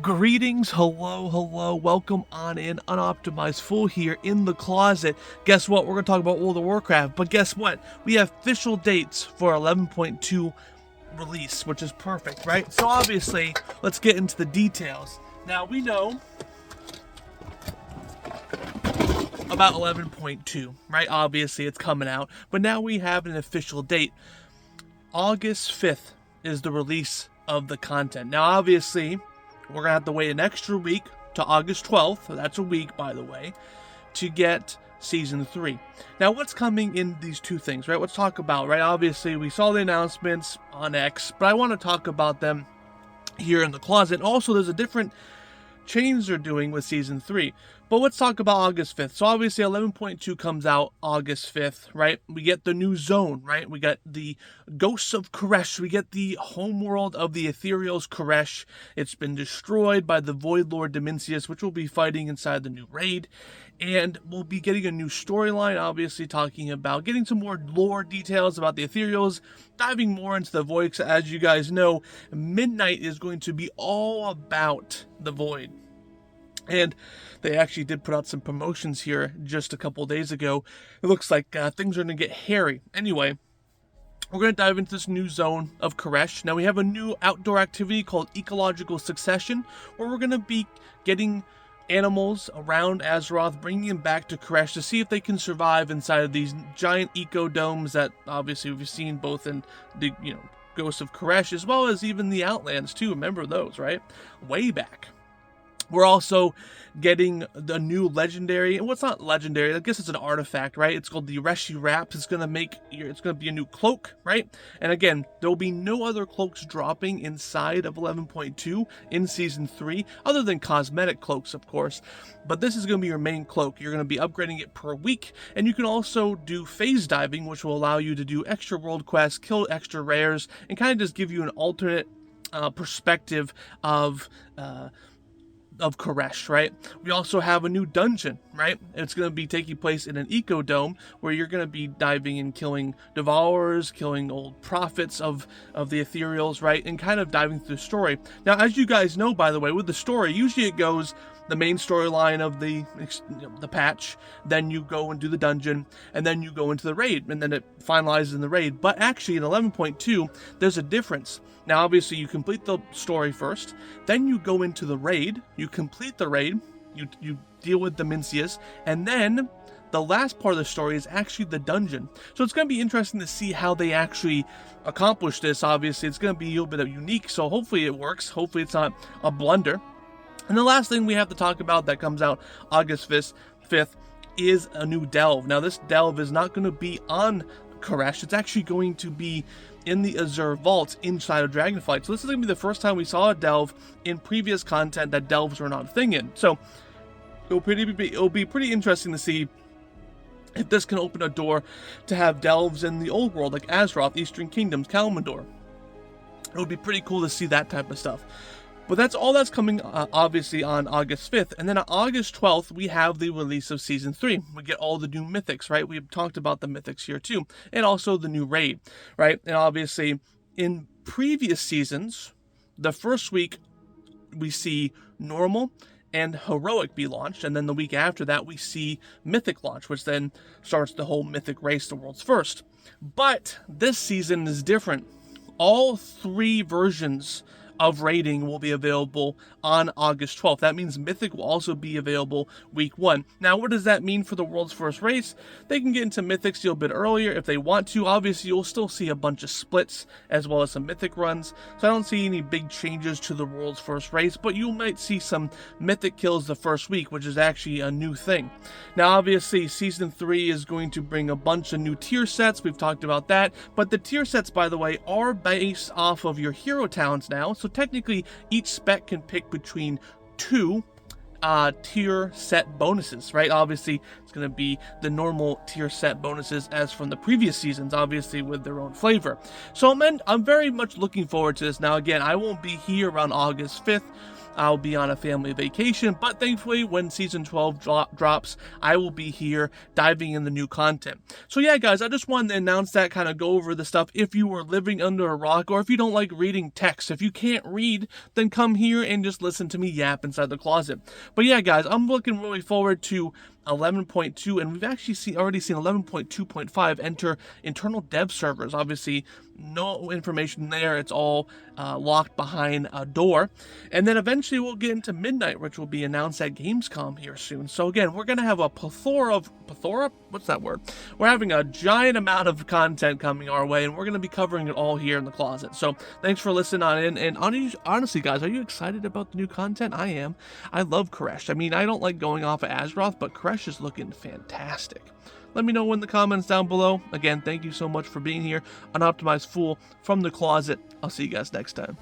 Greetings, hello, welcome on in, Unoptimized Fool here in the closet. Guess what? We're going to talk about World of Warcraft, but guess what? We have official dates for 11.2 release, which is perfect, right? So obviously, let's get into the details. Now, we know about 11.2, right? Obviously, it's coming out, but now we have an official date. August 5th is the release of the content. Now, obviously, we're going to have to wait an extra week to August 12th, so that's a week, by the way, to get Season 3. Now, what's coming in these two things, right? Let's talk about, right? Obviously, we saw the announcements on X, but I want to talk about them here in the closet. Also, there's a different change they're doing with Season 3. But let's talk about August 5th. So obviously 11.2 comes out August 5th, right? We get the new zone, right? We got the Ghosts of Koresh. We get the homeworld of the Ethereals Koresh. It's been destroyed by the Void Lord Dimensius, which we'll be fighting inside the new raid. And we'll be getting a new storyline, obviously talking about getting some more lore details about the Ethereals, diving more into the Void. So as you guys know, Midnight is going to be all about the Void. And they actually did put out some promotions here just a couple days ago. It looks like things are going to get hairy. Anyway, we're going to dive into this new zone of Koresh. Now we have a new outdoor activity called Ecological Succession, where we're going to be getting animals around Azeroth, bringing them back to Koresh to see if they can survive inside of these giant eco-domes that obviously we've seen both in the, Ghosts of Koresh, as well as even the Outlands too. Remember those, right? Way back. We're also getting the new legendary, and what's not legendary, I guess it's an artifact, right? It's called the Reshi Wraps. It's gonna be a new cloak, right? And again, there will be no other cloaks dropping inside of 11.2 in Season 3, other than cosmetic cloaks, of course. But this is gonna be your main cloak. You're gonna be upgrading it per week, and you can also do phase diving, which will allow you to do extra world quests, kill extra rares, and kind of just give you an alternate perspective of Koresh, right? We also have a new dungeon, right? It's going to be taking place in an eco-dome where you're going to be diving and killing devourers, killing old prophets of the ethereals, right? And kind of diving through the story. Now, as you guys know, by the way, with the story, usually it goes the main storyline of the patch, then you go and do the dungeon, and then you go into the raid, and then it finalizes in the raid. But actually in 11.2, there's a difference. Now obviously you complete the story first, then you go into the raid, you complete the raid, you deal with Dimensius, and then the last part of the story is actually the dungeon. So it's going to be interesting to see how they actually accomplish this. Obviously it's going to be a little bit unique, so hopefully it works. Hopefully it's not a blunder. And the last thing we have to talk about that comes out August 5th is a new delve. Now this delve is not going to be on Koresh. It's actually going to be in the Azure Vault inside of Dragonflight. So this is going to be the first time we saw a delve in previous content that delves were not a thing in. So it'll be pretty interesting to see if this can open a door to have delves in the old world like Azeroth, Eastern Kingdoms, Kalimdor. It would be pretty cool to see that type of stuff. But that's all that's coming, obviously, on August 5th. And then on August 12th, we have the release of Season 3. We get all the new mythics, right? We've talked about the mythics here, too. And also the new raid, right? And obviously, in previous seasons, the first week, we see normal and heroic be launched. And then the week after that, we see mythic launch, which then starts the whole mythic race, the world's first. But this season is different. All three versions of raiding will be available on August 12th. That means Mythic will also be available week 1. Now, what does that mean for the world's first race? They can get into Mythic still a bit earlier if they want to. Obviously, you'll still see a bunch of splits as well as some Mythic runs. So I don't see any big changes to the world's first race, but you might see some Mythic kills the first week, which is actually a new thing. Now, obviously, Season 3 is going to bring a bunch of new tier sets. We've talked about that. But the tier sets, by the way, are based off of your hero towns now. So technically, each spec can pick between 2 tier set bonuses, right? Obviously, it's going to be the normal tier set bonuses as from the previous seasons, obviously with their own flavor. So I'm very much looking forward to this. Now, again, I won't be here around August 5th. I'll be on a family vacation, but thankfully when season 12 drops, I will be here diving in the new content. So yeah, guys, I just wanted to announce that, kind of go over the stuff. If you were living under a rock, or if you don't like reading text, if you can't read, then come here and just listen to me yap inside the closet. But yeah, guys, I'm looking really forward to 11.2, and we've actually already seen 11.2.5 enter internal dev servers. Obviously, no information there. It's all locked behind a door. And then eventually we'll get into Midnight, which will be announced at Gamescom here soon. So again, we're going to have a plethora? What's that word? We're having a giant amount of content coming our way, and we're going to be covering it all here in the closet. So thanks for listening on in. And honestly, guys, are you excited about the new content? I am. I love Koresh. I mean, I don't like going off of Azeroth, but Koresh is looking fantastic. Let me know in the comments down below. Again, thank you so much for being here. Unoptimized Fool from the closet. I'll see you guys next time.